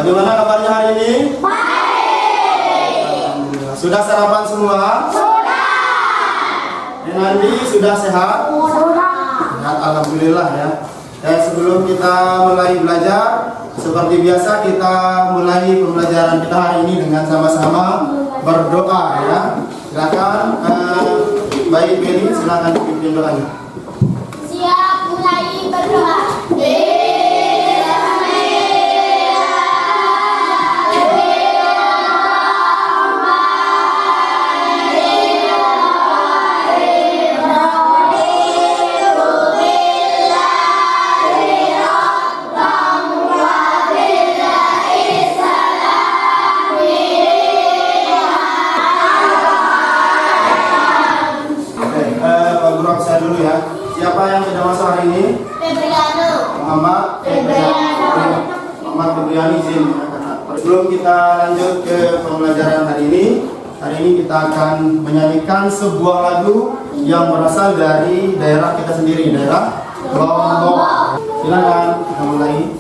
Bagaimana kabarnya hari ini? Baik. Sudah sarapan semua? Sudah. Nanti sudah sehat? Sudah. Sehat, alhamdulillah ya. Sebelum kita mulai belajar, seperti biasa kita mulai pembelajaran kita hari ini dengan sama-sama berdoa ya. Silakan, baik Beli, silakan dipimpin doanya. Siap, mulai berdoa. Saya dulu ya. Siapa yang sudah masuk hari ini? Febriano. Muhammad Febriani izin. Sebelum kita lanjut ke pembelajaran hari ini kita akan menyanyikan sebuah lagu yang berasal dari daerah kita sendiri, daerah Lombok. Silakan kita mulai.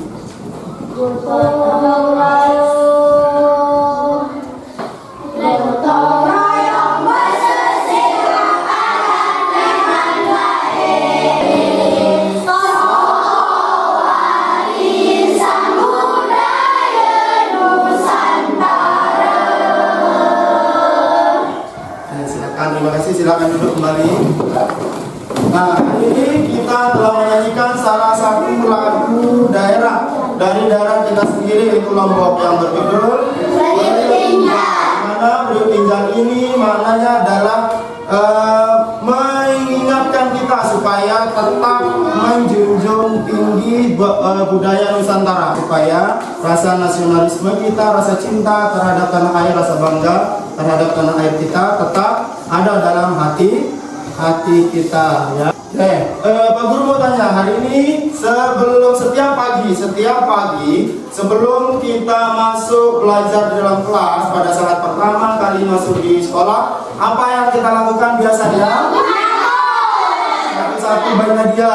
Terima kasih, silakan duduk kembali. Nah, ini kita telah menyanyikan salah satu lagu daerah dari daerah kita sendiri, yaitu Lombok, yang berjudul Beriut Pinjang. Mana Beriut Pinjang ini maknanya adalah mengingatkan kita supaya tetap menjunjung tinggi budaya Nusantara, supaya rasa nasionalisme kita, rasa cinta terhadap tanah air, rasa bangga terhadap tanah air kita tetap ada dalam hati kita ya. Pak Guru mau tanya, hari ini setiap pagi sebelum kita masuk belajar di dalam kelas, pada saat pertama kali masuk di sekolah, apa yang kita lakukan biasanya? Satu banyak dia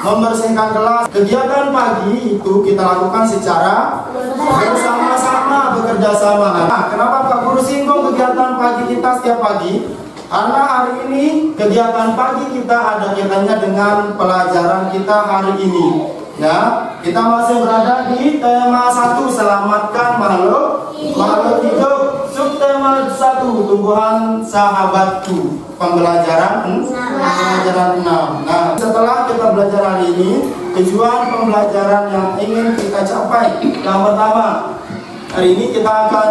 membersihkan kelas. Kegiatan pagi itu kita lakukan secara bersama-sama, bekerja sama. Nah, kenapa Pak Guru singgung kegiatan pagi kita setiap pagi? Karena hari ini kegiatan pagi kita ada kaitannya dengan pelajaran kita hari ini. Ya, kita masih berada di tema 1, selamatkan makhluk hidup. Subtema 1, tumbuhan sahabatku. Pembelajaran 6. Nah, setelah kita belajar hari ini, tujuan pembelajaran yang ingin kita capai. Yang pertama, hari ini kita akan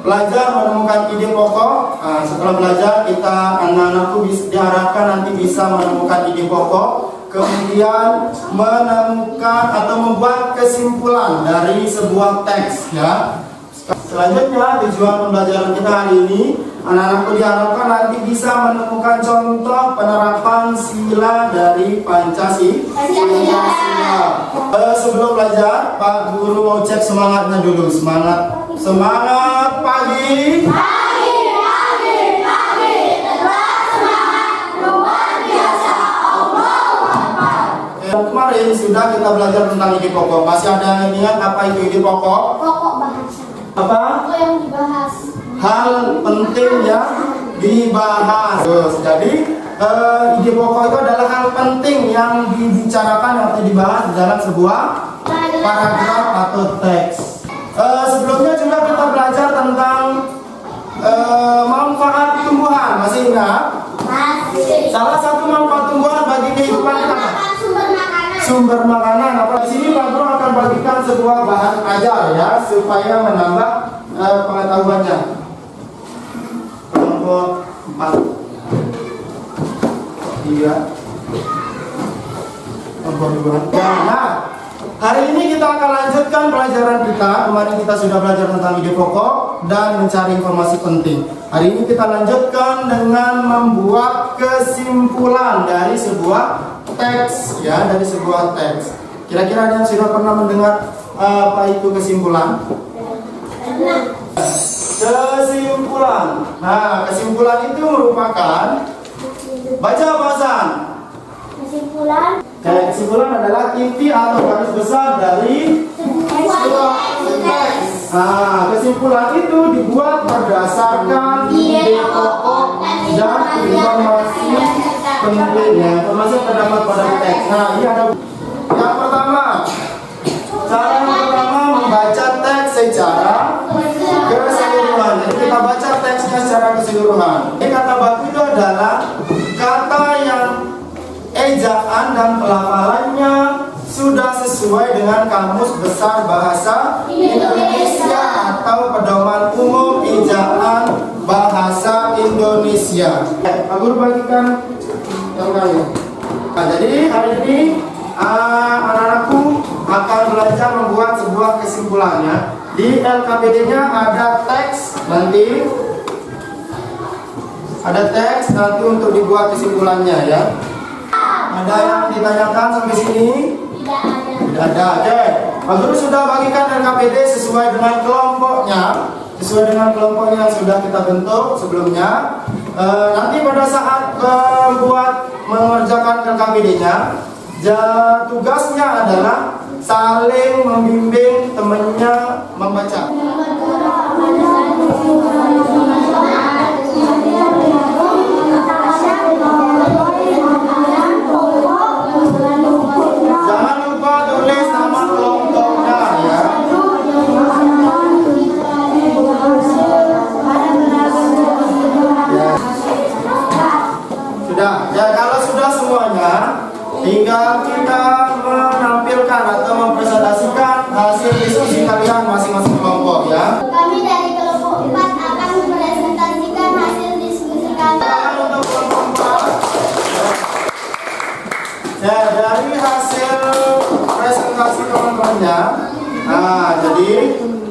belajar menemukan ide pokok. Nah, setelah belajar anak-anakku diharapkan nanti bisa menemukan ide pokok, kemudian menemukan atau membuat kesimpulan dari sebuah teks ya. Selanjutnya, tujuan pembelajaran kita hari ini, anak-anakku diharapkan nanti bisa menemukan contoh penerapan sila dari Pancasila. Sebelum belajar, Pak Guru mau cek semangatnya dulu. Semangat pagi. Kemarin sudah kita belajar tentang ide pokok. Masih ada yang ingat apa itu ide pokok? Pokok bahasa. Apa? Yang dibahas. Hal penting yang dibahas. Jadi ide pokok itu adalah hal penting yang dibicarakan atau dibahas di dalam sebuah paragraf atau teks. Sebelumnya juga kita belajar tentang manfaat tumbuhan. Masih ingat? Masih. Salah satu manfaat tumbuhan bagi kehidupan kita. Sumber makanan. Apa di sini Pak Guru akan bagikan sebuah bahan ajar ya, supaya menambah pengetahuannya. Kelompok 4. 3. Kelompok 2. Nah, hari ini kita akan lanjutkan pelajaran kita. Kemarin kita sudah belajar tentang ide pokok dan mencari informasi penting. Hari ini kita lanjutkan dengan membuat kesimpulan dari sebuah teks ya, dari sebuah teks. Kira-kira ada yang sudah pernah mendengar apa itu kesimpulan? Kesimpulan. Nah, kesimpulan itu merupakan, baca Pak Hasan. Kesimpulan. Kesimpulan adalah inti atau garis besar dari sebuah teks. Kesimpulan itu dibuat berdasarkan ide pokok dan informasi penting ya, informasi yang terdapat pada teks. Ini ada yang pertama. Cara yang pertama membaca teks secara keseluruhan. Jadi kita baca teksnya secara keseluruhan. Ini kata baku itu adalah kata yang ejaan dan pelafalannya sudah sesuai dengan Kamus Besar Bahasa Indonesia atau Pedoman Umum Ejaan Bahasa Indonesia. Pak Guru bagikan yang lain. Jadi hari ini anak-anakku akan belajar membuat sebuah kesimpulannya. Di LKPD-nya ada teks nanti. Ada teks nanti untuk dibuat kesimpulannya ya. Ada yang ditanyakan sampai sini? Tidak ada. Oke. Pak Guru sudah bagikan LKPD sesuai dengan kelompoknya, sesuai dengan kelompoknya yang sudah kita bentuk sebelumnya. Nanti pada saat mengerjakan LKPD-nya, tugasnya adalah saling membimbing temannya membaca. Jangan lupa tulis nama kelompoknya ya. Sudah. Ya kalau sudah semuanya, tinggal kita menampilkan atau mempresentasikan hasil diskusi kalian masing-masing kelompok ya. Kami dari kelompok 4 akan mempresentasikan hasil diskusi kami. Untuk kelompok 4. Ya, dari hasil presentasi teman-temannya, jadi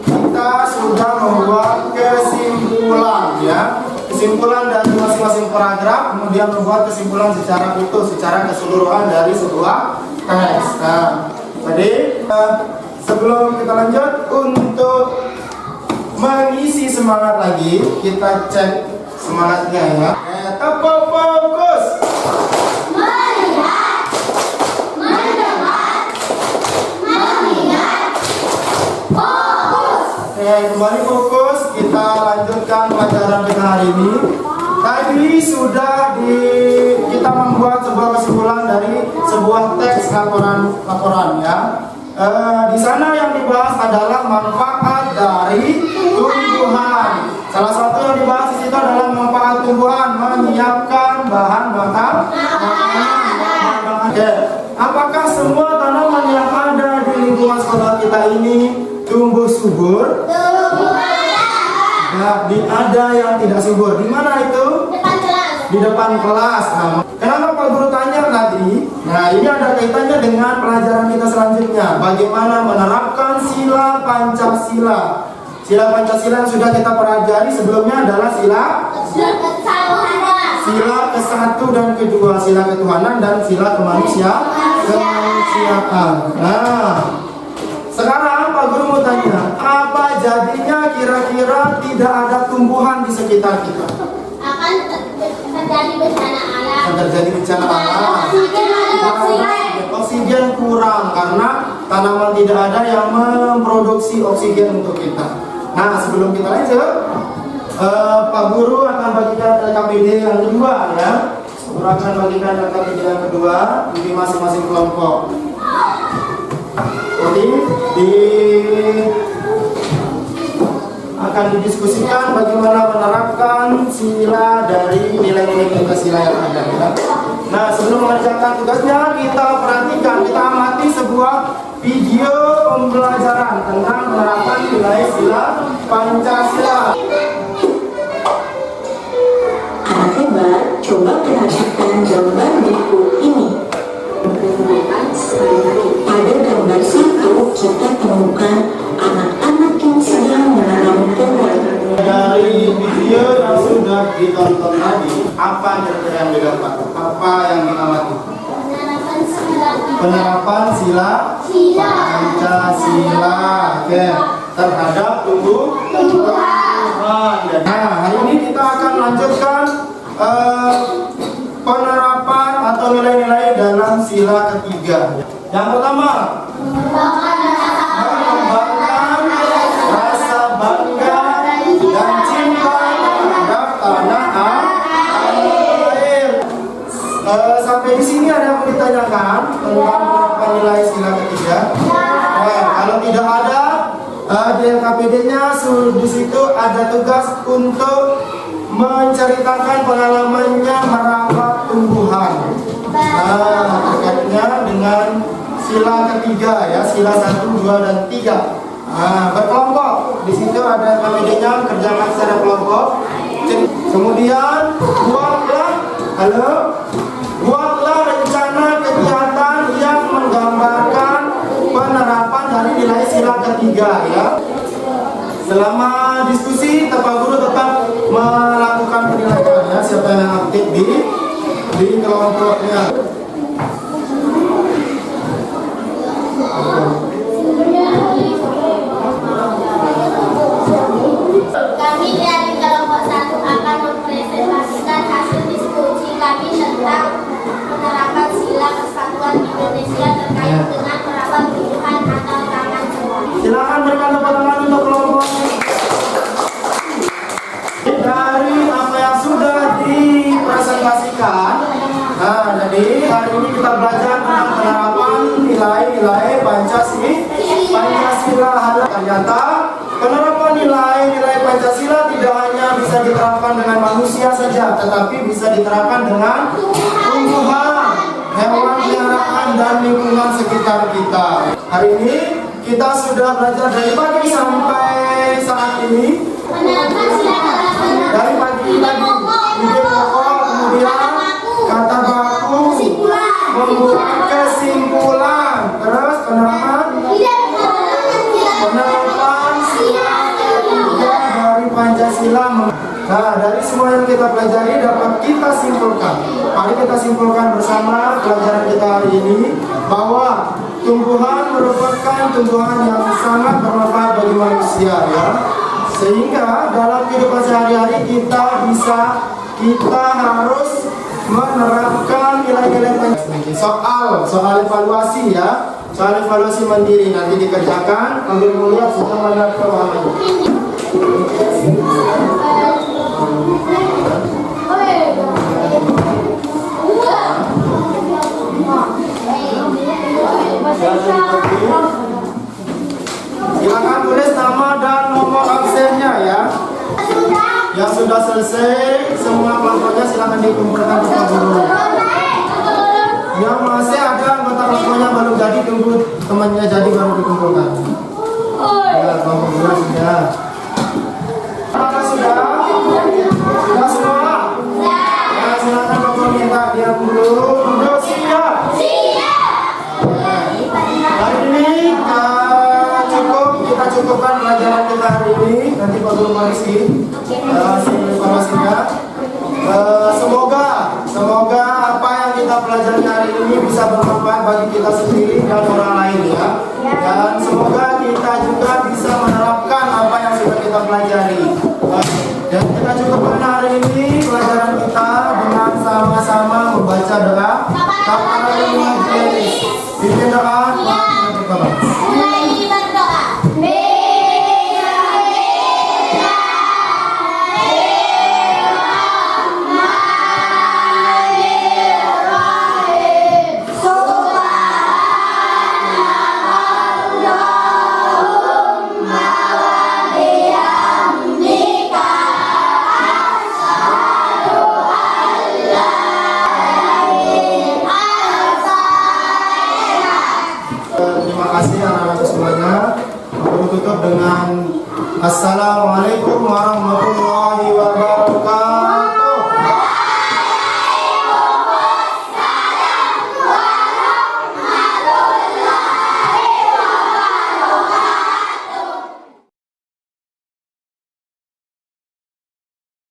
kita sudah membuat kesimpulan ya. Kesimpulan dari masing-masing paragraf, kemudian membuat kesimpulan secara utuh, secara keseluruhan dari sebuah teks. Jadi sebelum kita lanjut, untuk mengisi semangat lagi, kita cek semangatnya ya. Tepuk fokus. Melihat, mendengar, mengingat, fokus. Kembali fokus, kita lanjutkan pelajaran kita hari ini. Tadi sudah kita membuat sebuah kesimpulan dari sebuah teks laporan ya. Di sana yang dibahas adalah manfaat dari tumbuhan. Salah satu yang dibahas di situ adalah manfaat tumbuhan, menyiapkan bahan bakar. Oke. Apakah semua tanaman yang ada di lingkungan sekolah kita ini tumbuh subur? Nah, ada yang tidak subur. Di mana itu? Depan kelas. Di depan kelas. Kenapa Pak Guru tanya tadi? Nah, ini ada kaitannya dengan pelajaran kita selanjutnya. Bagaimana menerapkan sila Pancasila. Sila Pancasila yang sudah kita pelajari sebelumnya adalah sila ke-1 dan ke-2, sila ketuhanan dan sila kemanusiaan. Nah, sekarang Pak Guru mau tanya, apa jadinya kira-kira tidak ada tumbuhan di sekitar kita? Akan terjadi bencana alam. Akan terjadi bencana alam. Oksigen kurang karena tanaman tidak ada yang memproduksi oksigen untuk kita. Nah, sebelum kita lanjut, Pak Guru akan bagikan LKPD yang kedua ya. Guru akan bagikan LKPD yang kedua di masing-masing kelompok. Jadi akan didiskusikan bagaimana menerapkan sila dari nilai-nilai Pancasila yang ada ya. Nah, sebelum mengerjakan tugasnya, kita perhatikan, kita amati sebuah video pembelajaran tentang penerapan nilai sila Pancasila. Anak hebat, coba perhatikan gambar buku ini. Pada gambar 1, kita temukan anak-anak yang sedang menanam pohon. Dari video yang sudah ditonton tadi, apa kira-kira yang didapat? Apa yang diamati? Penerapan sila Pancasila, oke, terhadap tumbuhan. Nah, hari ini kita akan lanjutkan penerapan atau atau nilai-nilai dalam sila ketiga. Yang pertama, mengembangkan rasa bangga dan cinta terhadap tanah air. Sampai di sini ada yang mau ditanyakan tentang penerapan nilai sila ketiga? Kalau tidak ada, di LKPD-nya di situ ada tugas untuk menceritakan pengalamannya merawat tumbuhan. Terkaitnya dengan sila ketiga ya, sila 1, 2, dan 3. Berkelompok. Di situ ada LKPD-nya kerjakan secara kelompok. Kemudian buatlah rencana kegiatan yang menggambarkan penerapan dari nilai sila ketiga ya. Selama diskusi, Pak Guru tetap melakukan penilaian ya, siapa yang aktif di kelompoknya. Kami dari kelompok 1 akan mempresentasikan hasil diskusi kami tentang penerapan sila kesatuan Indonesia terkait dengan merawat tumbuhan atau taman jawa. Silakan berikan tepuk tangan untuk kelompok. Dari apa yang sudah dipresentasikan, jadi hari ini kita belajar tentang penerapan nilai-nilai Pancasila. Ternyata penerapan nilai-nilai Pancasila tidak hanya bisa diterapkan dengan manusia saja, tetapi bisa diterapkan dengan tumbuhan, hewan peliharaan, dan lingkungan sekitar kita. Hari ini kita sudah belajar dari pagi sampai saat ini. Penerapan sila Dari pagi tadi ide pokok, kemudian kata baku, membuat kesimpulan, terus penerapan sila ketiga dari Pancasila. Nah, dari semua yang kita pelajari dapat kita simpulkan. Mari kita simpulkan bersama pelajaran kita hari ini bahwa tumbuhan merupakan tumbuhan yang sangat bermanfaat bagi manusia ya. Sehingga dalam kehidupan sehari-hari kita harus menerapkan nilai-nilai Pancasila. Soal evaluasi ya, soal evaluasi mandiri nanti dikerjakan ambil melihat sejauh mana pemahamannya. Silakan tulis nama dan nomor absennya ya. Yang sudah selesai semua kelompoknya silakan dikumpulkan ke Pak Guru. Yang masih ada anggota kelompoknya belum jadi, tunggu temannya jadi baru dikumpulkan. Ya, kelompok guru sudah. Apakah sudah? Sudah semua? Ya, silakan Pak Guru minta dia dulu. Duduk siap. Hari ini kita cukupkan pelajaran kita hari ini. Nanti Pak Guru koreksi informasinya. Semoga apa yang kita pelajari hari ini bisa bermanfaat bagi kita sendiri dan orang lain ya. Dan semoga kita juga bisa menerapkan apa yang sudah kita pelajari. Dan kita cukupkan hari ini pelajaran kita dengan sama-sama membaca doa. Pimpin doa.